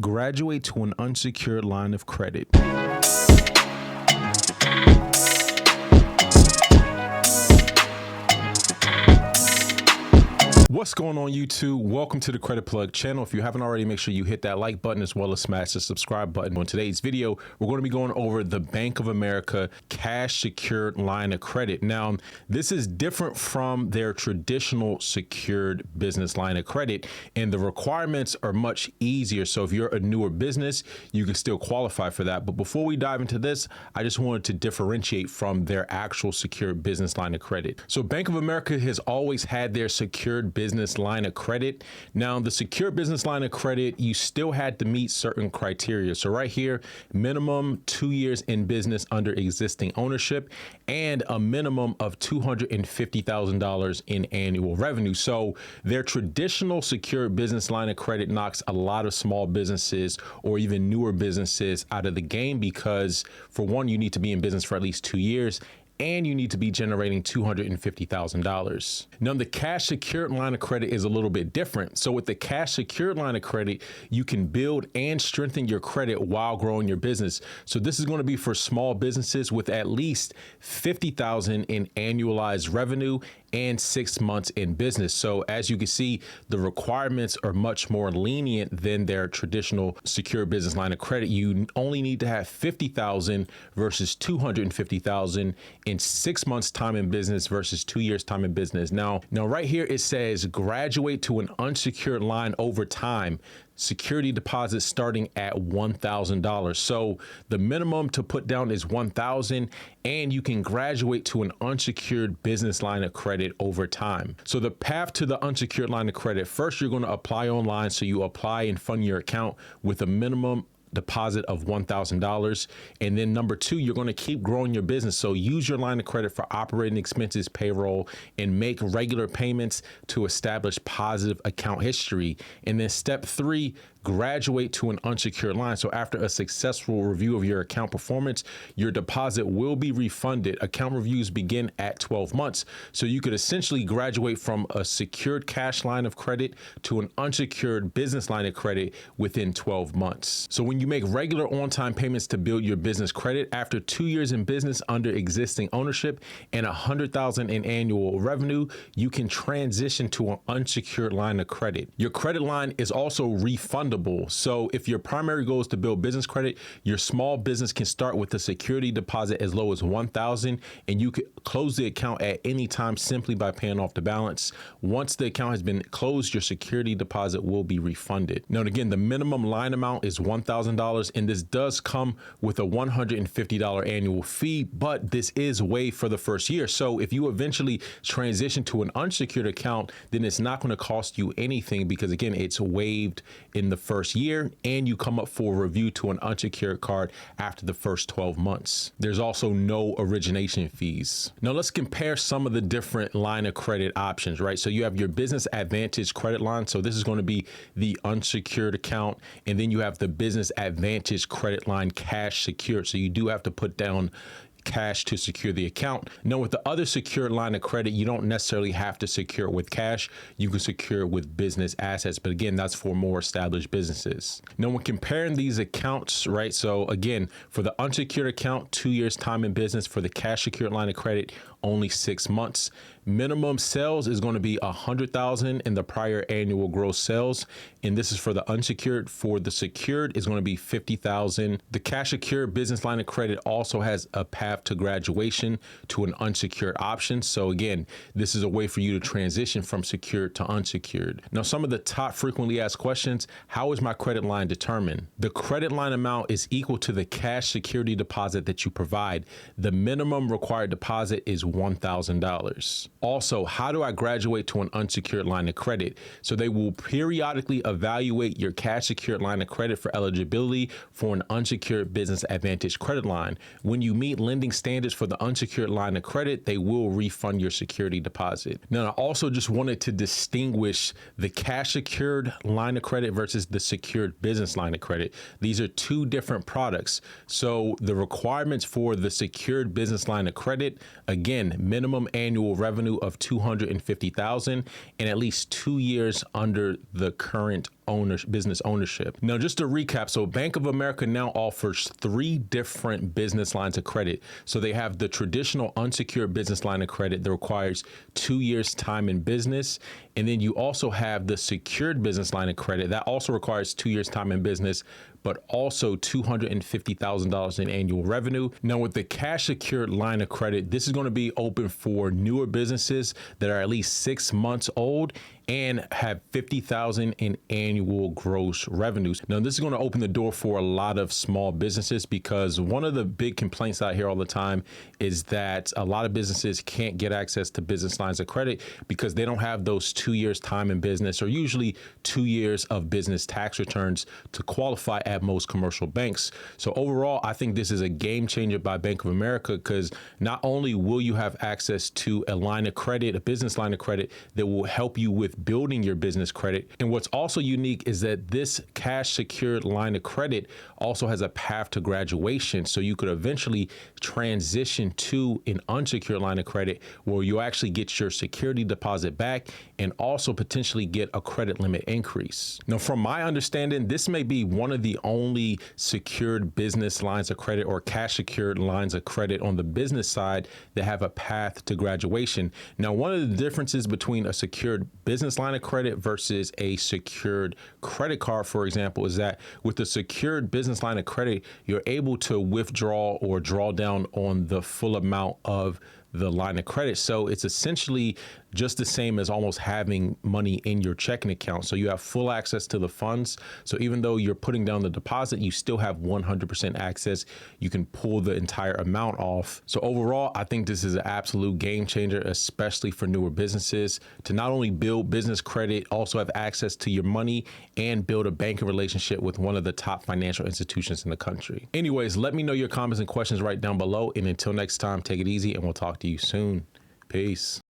Graduate to an unsecured line of credit. What's going on, YouTube? Welcome to the Credit Plug channel. If you haven't already, make sure you hit that like button as well as smash the subscribe button. On today's video, we're going to be going over the Bank of America cash secured line of credit. Now, this is different from their traditional secured business line of credit, and the requirements are much easier. So if you're a newer business, you can still qualify for that. But before we dive into this, I just wanted to differentiate from their actual secured business line of credit. So Bank of America has always had their secured business line of credit. Now, the secure business line of credit, you still had to meet certain criteria. So right here, minimum 2 years in business under existing ownership and a minimum of $250,000 in annual revenue. So their traditional secure business line of credit knocks a lot of small businesses or even newer businesses out of the game because, for one, you need to be in business for at least 2 years. And you need to be generating $250,000. Now, the cash secured line of credit is a little bit different. So with the cash secured line of credit, you can build and strengthen your credit while growing your business. So this is going to be for small businesses with at least $50,000 in annualized revenue and 6 months in business. So as you can see, the requirements are much more lenient than their traditional secure business line of credit. You only need to have $50,000 versus $250,000 in 6 months time in business versus 2 years time in business. Now right here, it says graduate to an unsecured line over time. Security deposits starting at $1,000. So the minimum to put down is $1,000, and you can graduate to an unsecured business line of credit over time. So the path to the unsecured line of credit, first, you're going to apply online. So you apply and fund your account with a minimum deposit of $1,000. And then number two, you're going to keep growing your business. So use your line of credit for operating expenses, payroll, and make regular payments to establish positive account history. And then step three, graduate to an unsecured line. So after a successful review of your account performance, your deposit will be refunded. Account reviews begin at 12 months. So you could essentially graduate from a secured cash line of credit to an unsecured business line of credit within 12 months. So when you make regular on-time payments to build your business credit, after 2 years in business under existing ownership and $100,000 in annual revenue, you can transition to an unsecured line of credit. Your credit line is also refundable. So if your primary goal is to build business credit, your small business can start with a security deposit as low as $1,000, and you could close the account at any time simply by paying off the balance. Once the account has been closed, your security deposit will be refunded. Now, again, the minimum line amount is $1,000, and this does come with a $150 annual fee, but this is waived for the first year. So if you eventually transition to an unsecured account, then it's not going to cost you anything because, again, it's waived in the first year, and you come up for review to an unsecured card after the first 12 months. There's also no origination fees. Now let's compare some of the different line of credit options, right? So you have your Business Advantage credit line. So this is going to be the unsecured account. And then you have the Business Advantage credit line cash secured. So you do have to put down cash to secure the account. Now, with the other secured line of credit, you don't necessarily have to secure it with cash. You can secure it with business assets. But again, that's for more established businesses. Now, when comparing these accounts, right? So again, for the unsecured account, 2 years time in business. For the cash secured line of credit, only 6 months. Minimum sales is going to be $100,000 in the prior annual gross sales. And this is for the unsecured. For the secured is going to be $50,000. The cash secured business line of credit also has a path to graduation to an unsecured option. So again, this is a way for you to transition from secured to unsecured. Now, some of the top frequently asked questions: how is my credit line determined? The credit line amount is equal to the cash security deposit that you provide. The minimum required deposit is $1,000. Also, how do I graduate to an unsecured line of credit? So they will periodically evaluate your cash secured line of credit for eligibility for an unsecured Business Advantage credit line. When you meet lending standards for the unsecured line of credit, they will refund your security deposit. Now, I also just wanted to distinguish the cash secured line of credit versus the secured business line of credit. These are two different products. So the requirements for the secured business line of credit, again, minimum annual revenue of $250,000 and at least 2 years under the current business ownership. Now, just to recap, so Bank of America now offers 3 different business lines of credit. So they have the traditional unsecured business line of credit that requires 2 years time in business. And then you also have the secured business line of credit that also requires 2 years time in business, but also $250,000 in annual revenue. Now, with the cash secured line of credit, this is going to be open for newer businesses that are at least 6 months old and have $50,000 in annual gross revenues. Now, this is going to open the door for a lot of small businesses, because one of the big complaints I hear all the time is that a lot of businesses can't get access to business lines of credit because they don't have those 2 years time in business, or usually 2 years of business tax returns to qualify at most commercial banks. So overall, I think this is a game changer by Bank of America, because not only will you have access to a line of credit, a business line of credit that will help you with building your business credit. And what's also unique is that this cash secured line of credit also has a path to graduation. So you could eventually transition to an unsecured line of credit where you actually get your security deposit back and also potentially get a credit limit increase. Now, from my understanding, this may be one of the only secured business lines of credit or cash secured lines of credit on the business side that have a path to graduation. Now, one of the differences between a secured business line of credit versus a secured credit card, for example, is that with the secured business line of credit, you're able to withdraw or draw down on the full amount of the line of credit. So it's essentially just the same as almost having money in your checking account. So you have full access to the funds. So even though you're putting down the deposit, you still have 100% access. You can pull the entire amount off. So overall, I think this is an absolute game changer, especially for newer businesses, to not only build business credit, also have access to your money and build a banking relationship with one of the top financial institutions in the country. Anyways, let me know your comments and questions right down below. And until next time, take it easy and we'll talk to you soon. Peace.